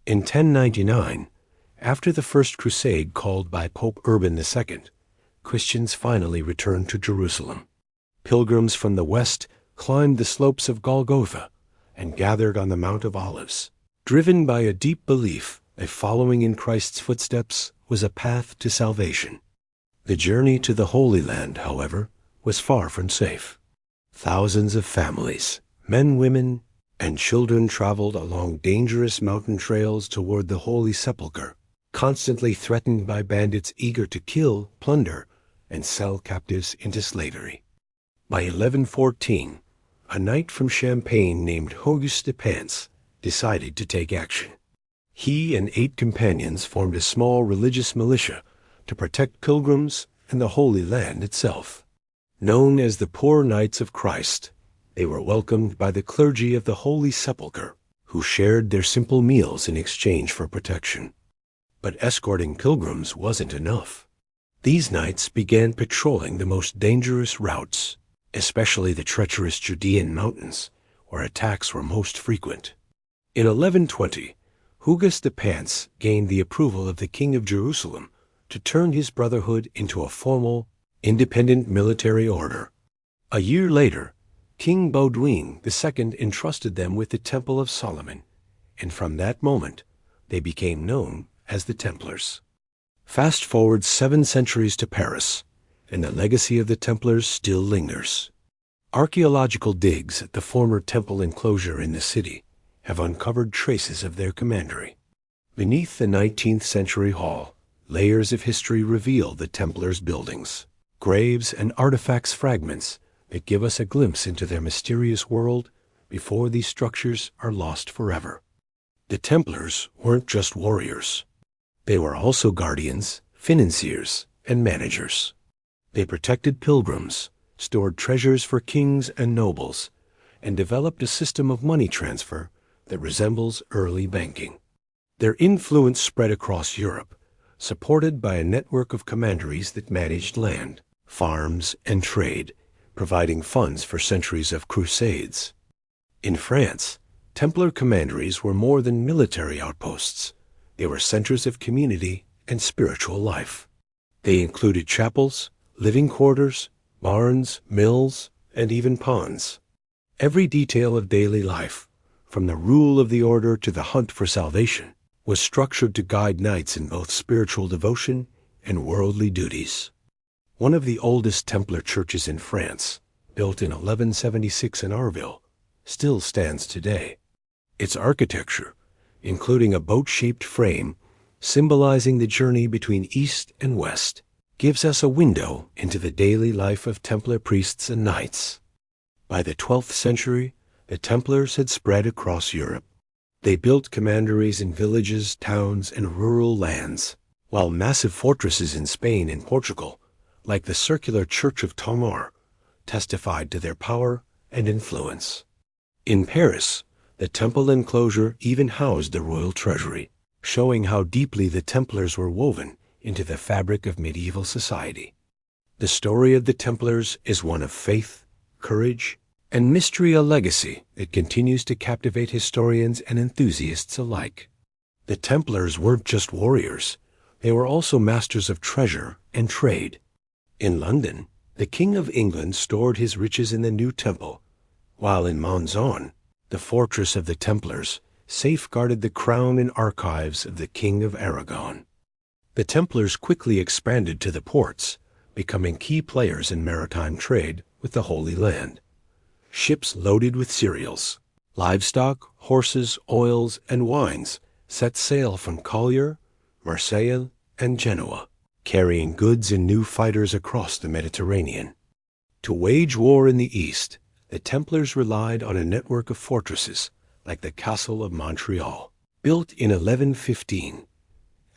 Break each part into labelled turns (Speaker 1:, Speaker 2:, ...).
Speaker 1: In 1099, after the First Crusade called by Pope Urban II, Christians finally returned to Jerusalem. Pilgrims from the west climbed the slopes of Golgotha and gathered on the Mount of Olives. Driven by a deep belief that following in Christ's footsteps was a path to salvation. The journey to the Holy Land, however, was far from safe. Thousands of families, men, women, and children traveled along dangerous mountain trails toward the Holy Sepulchre, constantly threatened by bandits eager to kill, plunder, and sell captives into slavery. By 1114, a knight from Champagne named Auguste de Pance decided to take action. He and 8 companions formed a small religious militia to protect pilgrims and the Holy Land itself. Known as the Poor Knights of Christ, they were welcomed by the clergy of the Holy Sepulchre, who shared their simple meals in exchange for protection. But escorting pilgrims wasn't enough. These knights began patrolling the most dangerous routes, especially the treacherous Judean mountains, where attacks were most frequent. In 1120, Auguste de Pance gained the approval of the King of Jerusalem to turn his brotherhood into a formal, independent military order. A year later, King Baudouin II entrusted them with the Temple of Solomon, and from that moment, they became known as the Templars. Fast forward 7 centuries to Paris, and the legacy of the Templars still lingers. Archaeological digs at the former temple enclosure in the city have uncovered traces of their commandery. Beneath the 19th century hall, layers of history reveal the Templars' buildings, graves and artifacts fragments that give us a glimpse into their mysterious world before these structures are lost forever. The Templars weren't just warriors. They were also guardians, financiers, and managers. They protected pilgrims, stored treasures for kings and nobles, and developed a system of money transfer that resembles early banking. Their influence spread across Europe, supported by a network of commanderies that managed land, farms, and trade, providing funds for centuries of crusades. In France, Templar commanderies were more than military outposts. They were centers of community and spiritual life. They included chapels, living quarters, barns, mills, and even ponds. Every detail of daily life, from the rule of the order to the hunt for salvation, was structured to guide knights in both spiritual devotion and worldly duties. One of the oldest Templar churches in France, built in 1176 in Arville, still stands today. Its architecture, including a boat-shaped frame symbolizing the journey between East and West, gives us a window into the daily life of Templar priests and knights. By the 12th century, the Templars had spread across Europe. They built commanderies in villages, towns, and rural lands, while massive fortresses in Spain and Portugal, like the circular Church of Tamar, testified to their power and influence. In Paris, the temple enclosure even housed the royal treasury, showing how deeply the Templars were woven into the fabric of medieval society. The story of the Templars is one of faith, courage, and mystery, a legacy that continues to captivate historians and enthusiasts alike. The Templars weren't just warriors, they were also masters of treasure and trade. In London, the King of England stored his riches in the new temple, while in Monzon, the fortress of the Templars safeguarded the crown and archives of the King of Aragon. The Templars quickly expanded to the ports, becoming key players in maritime trade with the Holy Land. Ships loaded with cereals, livestock, horses, oils, and wines set sail from Collier, Marseille, and Genoa, carrying goods and new fighters across the Mediterranean. To wage war in the East, the Templars relied on a network of fortresses like the Castle of Montreal, built in 1115.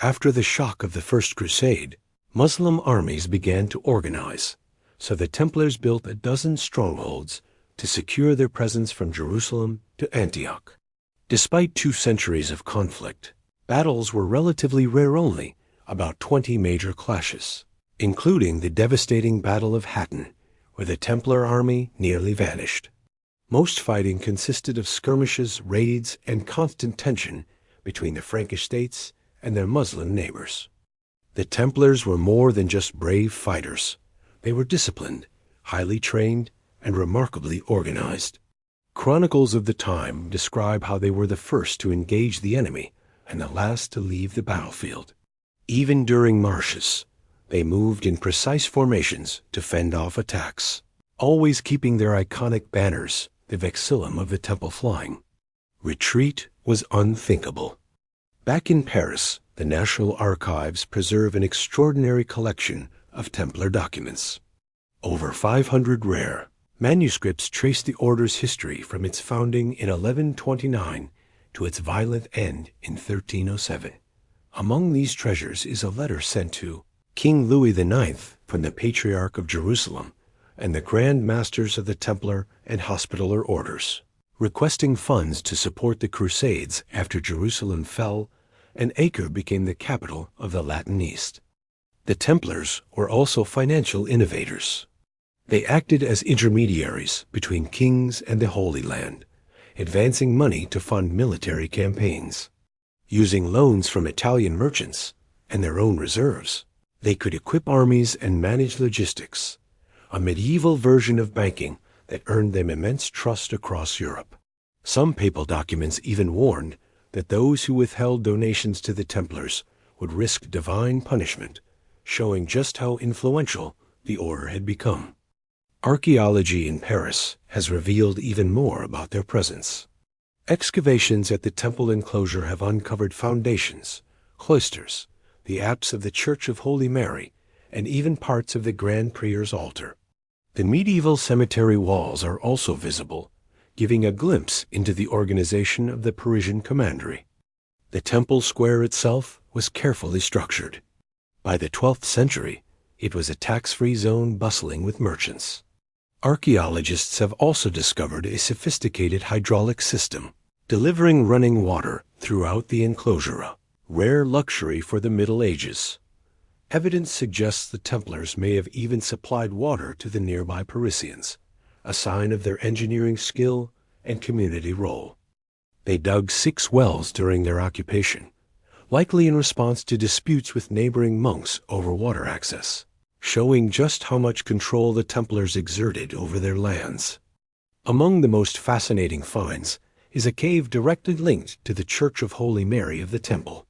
Speaker 1: After the shock of the First Crusade, Muslim armies began to organize, so the Templars built a dozen strongholds to secure their presence from Jerusalem to Antioch. Despite 2 centuries of conflict, battles were relatively rare, only about 20 major clashes, including the devastating Battle of Hattin, where the Templar army nearly vanished. Most fighting consisted of skirmishes, raids, and constant tension between the Frankish states and their Muslim neighbors. The Templars were more than just brave fighters. They were disciplined, highly trained, and remarkably organized. Chronicles of the time describe how they were the first to engage the enemy and the last to leave the battlefield. Even during marches, they moved in precise formations to fend off attacks, always keeping their iconic banners, the vexillum of the temple, flying. Retreat was unthinkable. Back in Paris, the National Archives preserve an extraordinary collection of Templar documents. Over 500 rare manuscripts trace the order's history from its founding in 1129 to its violent end in 1307. Among these treasures is a letter sent to King Louis IX from the Patriarch of Jerusalem and the Grand Masters of the Templar and Hospitaller orders, requesting funds to support the Crusades after Jerusalem fell and Acre became the capital of the Latin East. The Templars were also financial innovators. They acted as intermediaries between kings and the Holy Land, advancing money to fund military campaigns. Using loans from Italian merchants and their own reserves, they could equip armies and manage logistics, a medieval version of banking that earned them immense trust across Europe. Some papal documents even warned that those who withheld donations to the Templars would risk divine punishment, showing just how influential the order had become. Archaeology in Paris has revealed even more about their presence. Excavations at the temple enclosure have uncovered foundations, cloisters, the apse of the Church of Holy Mary, and even parts of the Grand Prieur's altar. The medieval cemetery walls are also visible, giving a glimpse into the organization of the Parisian commandery. The temple square itself was carefully structured. By the 12th century, it was a tax-free zone bustling with merchants. Archaeologists have also discovered a sophisticated hydraulic system, delivering running water throughout the enclosure, a rare luxury for the Middle Ages. Evidence suggests the Templars may have even supplied water to the nearby Parisians, a sign of their engineering skill and community role. They dug 6 wells during their occupation, likely in response to disputes with neighboring monks over water access, showing just how much control the Templars exerted over their lands. Among the most fascinating finds is a cave directly linked to the Church of Holy Mary of the Temple.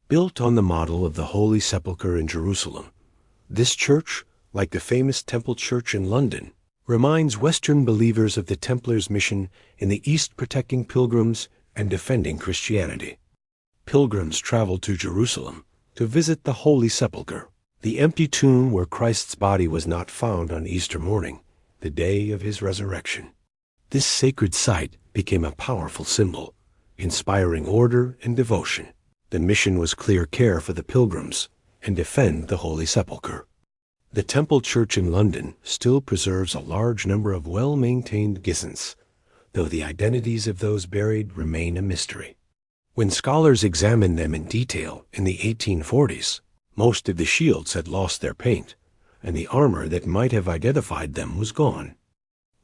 Speaker 1: Built on the model of the Holy Sepulchre in Jerusalem, this church, like the famous Temple Church in London, reminds Western believers of the Templars' mission in the East, protecting pilgrims and defending Christianity. Pilgrims traveled to Jerusalem to visit the Holy Sepulchre, the empty tomb where Christ's body was not found on Easter morning, the day of his resurrection. This sacred site became a powerful symbol, inspiring order and devotion. The mission was clear care for the pilgrims and defend the Holy Sepulchre. The Temple Church in London still preserves a large number of well-maintained gisants, though the identities of those buried remain a mystery. When scholars examined them in detail in the 1840s, most of the shields had lost their paint, and the armor that might have identified them was gone.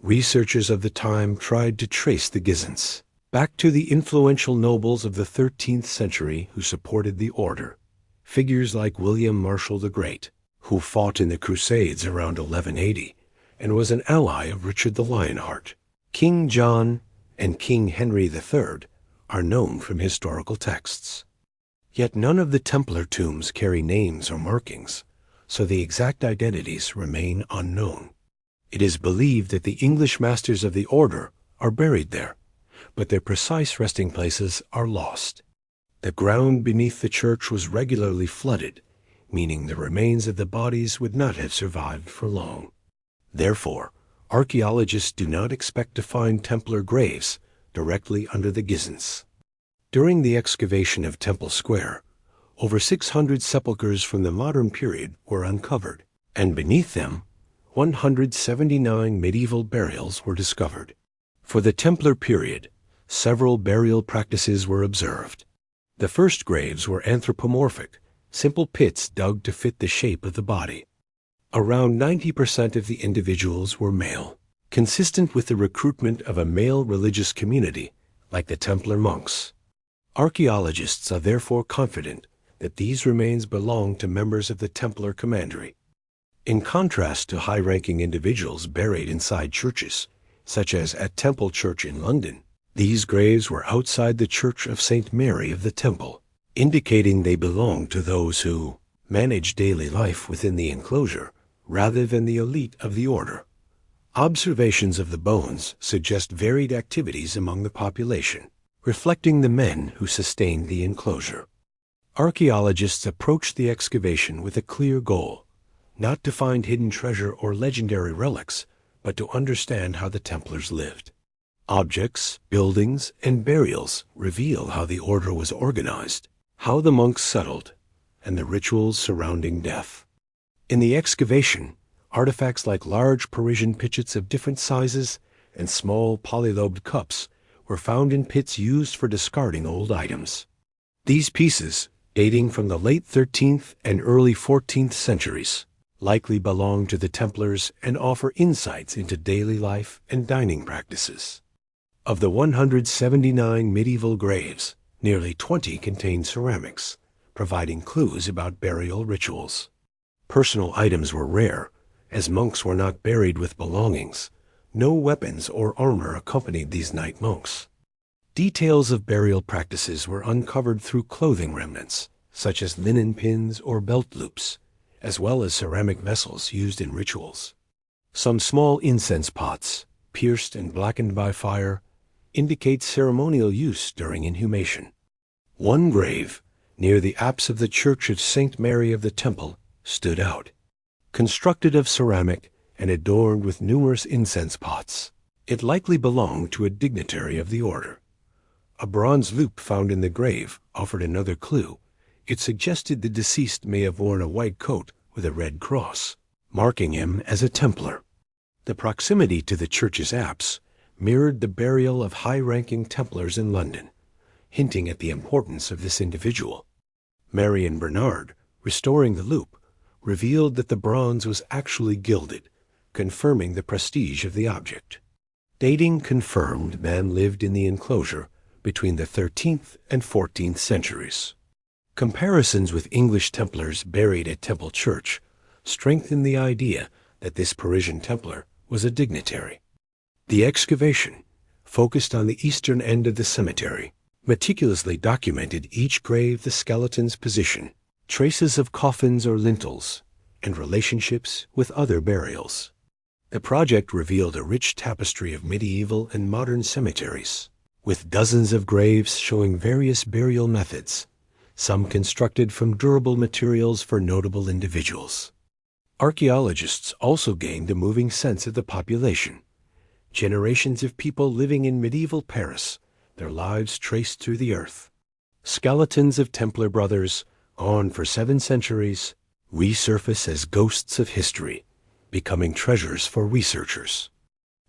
Speaker 1: Researchers of the time tried to trace the gisants back to the influential nobles of the 13th century who supported the order, figures like William Marshal the Great, who fought in the Crusades around 1180 and was an ally of Richard the Lionheart. King John and King Henry III are known from historical texts. Yet none of the Templar tombs carry names or markings, so the exact identities remain unknown. It is believed that the English masters of the order are buried there, but their precise resting places are lost. The ground beneath the church was regularly flooded, meaning the remains of the bodies would not have survived for long. Therefore, archaeologists do not expect to find Templar graves directly under the gisants. During the excavation of Temple Square, over 600 sepulchres from the modern period were uncovered, and beneath them, 179 medieval burials were discovered. For the Templar period, several burial practices were observed. The first graves were anthropomorphic, simple pits dug to fit the shape of the body. Around 90% of the individuals were male, consistent with the recruitment of a male religious community like the Templar monks. Archaeologists are therefore confident that these remains belong to members of the Templar commandery. In contrast to high-ranking individuals buried inside churches, such as at Temple Church in London, these graves were outside the Church of St. Mary of the Temple, indicating they belonged to those who managed daily life within the enclosure rather than the elite of the order. Observations of the bones suggest varied activities among the population, reflecting the men who sustained the enclosure. Archaeologists approached the excavation with a clear goal, not to find hidden treasure or legendary relics, but to understand how the Templars lived. Objects, buildings, and burials reveal how the order was organized, how the monks settled, and the rituals surrounding death. In the excavation, artifacts like large Parisian pitchets of different sizes and small polylobed cups were found in pits used for discarding old items. These pieces, dating from the late 13th and early 14th centuries, likely belong to the Templars and offer insights into daily life and dining practices. Of the 179 medieval graves, nearly 20 contain ceramics, providing clues about burial rituals. Personal items were rare, as monks were not buried with belongings. No weapons or armor accompanied these night monks. Details of burial practices were uncovered through clothing remnants, such as linen pins or belt loops, as well as ceramic vessels used in rituals. Some small incense pots, pierced and blackened by fire, indicate ceremonial use during inhumation. One grave, near the apse of the Church of St. Mary of the Temple, stood out. Constructed of ceramic and adorned with numerous incense pots, it likely belonged to a dignitary of the order. A bronze loop found in the grave offered another clue. It suggested the deceased may have worn a white coat with a red cross, marking him as a Templar. The proximity to the church's apse mirrored the burial of high-ranking Templars in London, hinting at the importance of this individual. Marion Bernard, restoring the loop, revealed that the bronze was actually gilded, confirming the prestige of the object. Dating confirmed man lived in the enclosure between the 13th and 14th centuries. Comparisons with English Templars buried at Temple Church strengthened the idea that this Parisian Templar was a dignitary. The excavation, focused on the eastern end of the cemetery, meticulously documented each grave, the skeleton's position, traces of coffins or lintels, and relationships with other burials. The project revealed a rich tapestry of medieval and modern cemeteries, with dozens of graves showing various burial methods, some constructed from durable materials for notable individuals. Archaeologists also gained a moving sense of the population. Generations of people living in medieval Paris, their lives traced through the earth. Skeletons of Templar brothers, gone for 7 centuries, resurface as ghosts of history, becoming treasures for researchers.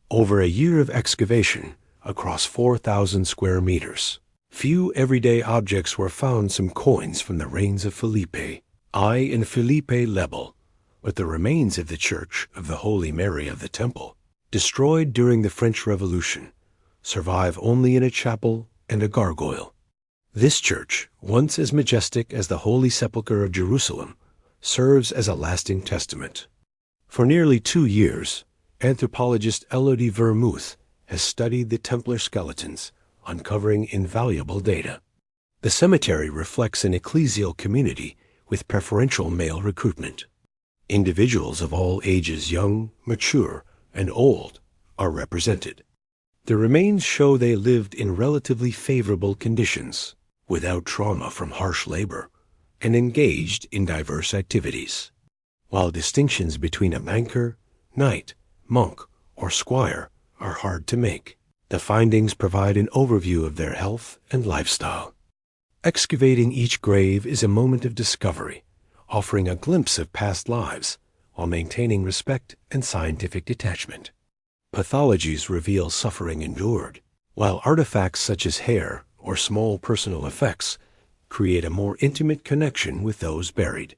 Speaker 1: Over a year of excavation, across 4,000 square meters, few everyday objects were found. Some coins from the reigns of Philippe I and Philippe Lebel, but the remains of the Church of the Holy Mary of the Temple, destroyed during the French Revolution, survive only in a chapel and a gargoyle. This church, once as majestic as the Holy Sepulchre of Jerusalem, serves as a lasting testament. For nearly 2 years, anthropologist Elodie Vermouth has studied the Templar skeletons, uncovering invaluable data. The cemetery reflects an ecclesial community with preferential male recruitment. Individuals of all ages, young, mature, and old, are represented. The remains show they lived in relatively favorable conditions, without trauma from harsh labor, and engaged in diverse activities. While distinctions between a banker, knight, monk, or squire are hard to make, the findings provide an overview of their health and lifestyle. Excavating each grave is a moment of discovery, offering a glimpse of past lives while maintaining respect and scientific detachment. Pathologies reveal suffering endured, while artifacts such as hair or small personal effects create a more intimate connection with those buried.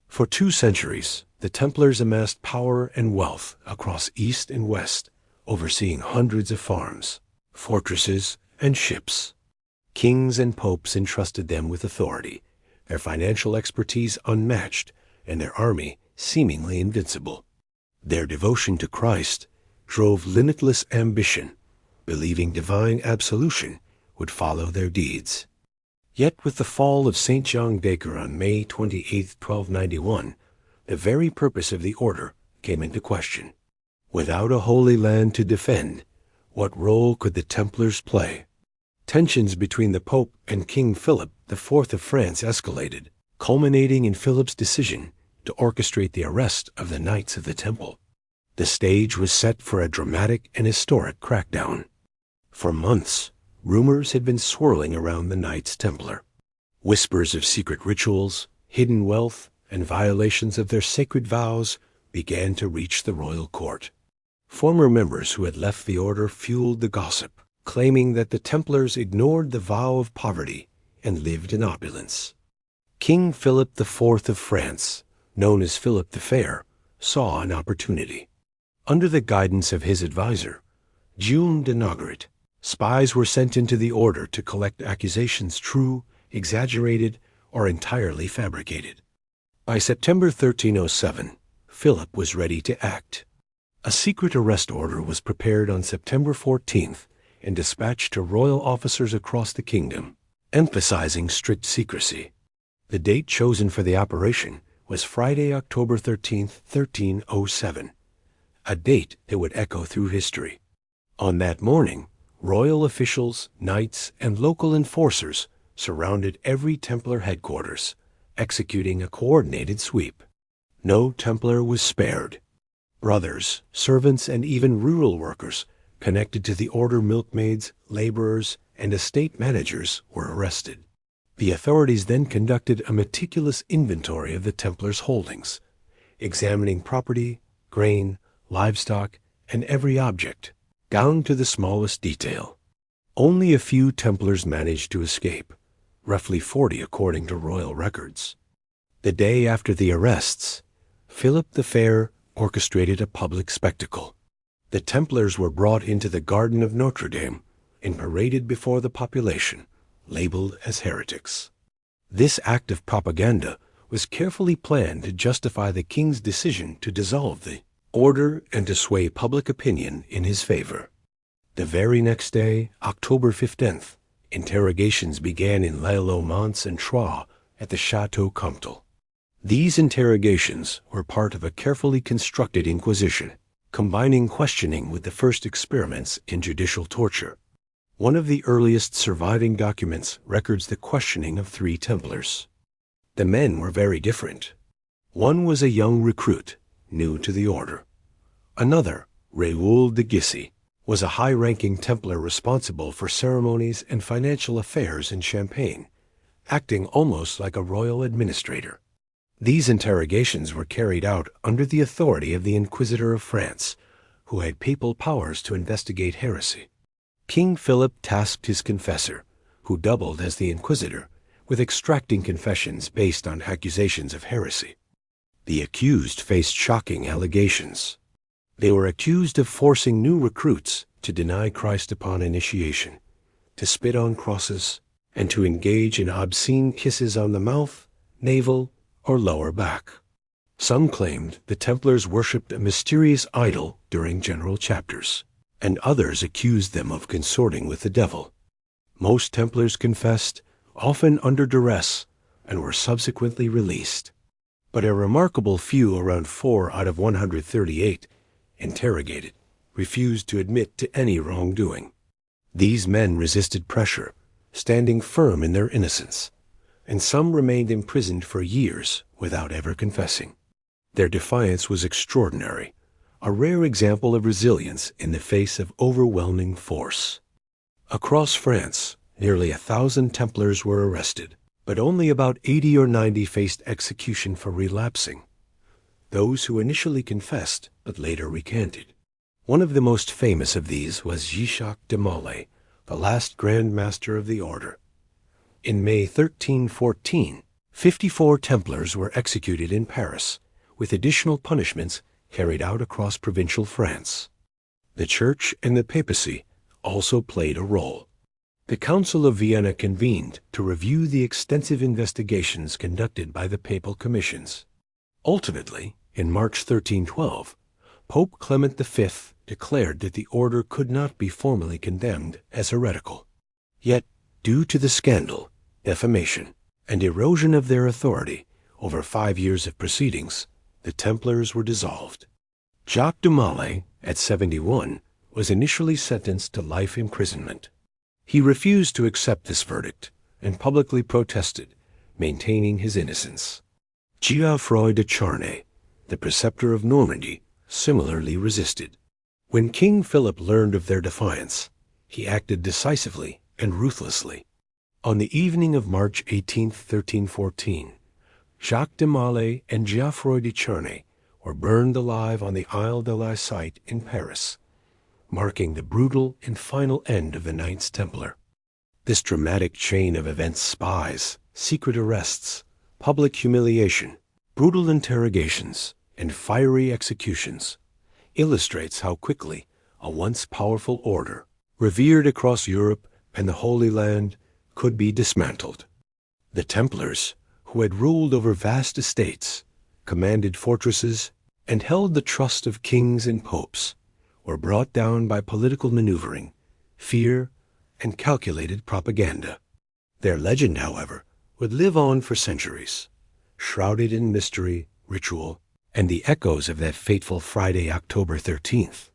Speaker 1: For 2 centuries, the Templars amassed power and wealth across East and West, overseeing hundreds of farms, fortresses, and ships. Kings and popes entrusted them with authority, their financial expertise unmatched, and their army seemingly invincible. Their devotion to Christ drove limitless ambition, believing divine absolution would follow their deeds. Yet with the fall of St. John d'Acre on May 28, 1291, the very purpose of the order came into question. Without a Holy Land to defend, what role could the Templars play? Tensions between the Pope and King Philip IV of France escalated, culminating in Philip's decision to orchestrate the arrest of the Knights of the Temple. The stage was set for a dramatic and historic crackdown. For months, rumors had been swirling around the Knights Templar. Whispers of secret rituals, hidden wealth, and violations of their sacred vows began to reach the royal court. Former members who had left the order fueled the gossip, claiming that the Templars ignored the vow of poverty and lived in opulence. King Philip IV of France, known as Philip the Fair, saw an opportunity. Under the guidance of his advisor, Guillaume de Nogaret, spies were sent into the order to collect accusations true, exaggerated, or entirely fabricated. By September 1307, Philip was ready to act. A secret arrest order was prepared on September 14th and dispatched to royal officers across the kingdom, emphasizing strict secrecy. The date chosen for the operation was Friday, October 13th, 1307, a date that would echo through history. On that morning, royal officials, knights, and local enforcers surrounded every Templar headquarters, executing a coordinated sweep. No Templar was spared. Brothers, servants, and even rural workers connected to the order, milkmaids, laborers, and estate managers were arrested. The authorities then conducted a meticulous inventory of the Templars' holdings, examining property, grain, livestock, and every object, down to the smallest detail. Only a few Templars managed to escape, roughly 40 according to royal records. The day after the arrests, Philip the Fair orchestrated a public spectacle. The Templars were brought into the garden of Notre Dame and paraded before the population, labeled as heretics. This act of propaganda was carefully planned to justify the king's decision to dissolve the order and to sway public opinion in his favor. The very next day, October 15th, interrogations began in l'Île-aux-Monts and Troyes at the Château Comtal. These interrogations were part of a carefully constructed inquisition, combining questioning with the first experiments in judicial torture. One of the earliest surviving documents records the questioning of 3 Templars. The men were very different. One was a young recruit, new to the order. Another, Raoul de Gissy, was a high-ranking Templar responsible for ceremonies and financial affairs in Champagne, acting almost like a royal administrator. These interrogations were carried out under the authority of the Inquisitor of France, who had papal powers to investigate heresy. King Philip tasked his confessor, who doubled as the Inquisitor, with extracting confessions based on accusations of heresy. The accused faced shocking allegations. They were accused of forcing new recruits to deny Christ upon initiation, to spit on crosses, and to engage in obscene kisses on the mouth, navel, or lower back. Some claimed the Templars worshipped a mysterious idol during general chapters, and others accused them of consorting with the devil. Most Templars confessed, often under duress, and were subsequently released. But a remarkable few, around 4 out of 138, interrogated, refused to admit to any wrongdoing. These men resisted pressure, standing firm in their innocence, and some remained imprisoned for years without ever confessing. Their defiance was extraordinary, a rare example of resilience in the face of overwhelming force. Across France, nearly 1,000 Templars were arrested, but only about 80 or 90 faced execution for relapsing. Those who initially confessed but later recanted. One of the most famous of these was Jacques de Molay, the last Grand Master of the order. In May 1314, 54 Templars were executed in Paris, with additional punishments carried out across provincial France. The Church and the papacy also played a role. The Council of Vienna convened to review the extensive investigations conducted by the papal commissions. Ultimately, in March 1312, Pope Clement V declared that the order could not be formally condemned as heretical. Yet, due to the scandal, defamation, and erosion of their authority over 5 years of proceedings, the Templars were dissolved. Jacques de Molay, at 71, was initially sentenced to life imprisonment. He refused to accept this verdict and publicly protested, maintaining his innocence. Geoffroy de Charnay, the preceptor of Normandy, similarly resisted. When King Philip learned of their defiance, he acted decisively and ruthlessly. On the evening of March 18, 1314, Jacques de Molay and Geoffroy de Charnay were burned alive on the Isle de la Cite in Paris, marking the brutal and final end of the Knights Templar. This dramatic chain of events, spies, secret arrests, public humiliation, brutal interrogations, and fiery executions, illustrates how quickly a once powerful order, revered across Europe and the Holy Land, could be dismantled. The Templars, who had ruled over vast estates, commanded fortresses, and held the trust of kings and popes, were brought down by political maneuvering, fear, and calculated propaganda. Their legend, however, would live on for centuries, shrouded in mystery, ritual, and the echoes of that fateful Friday, October 13th.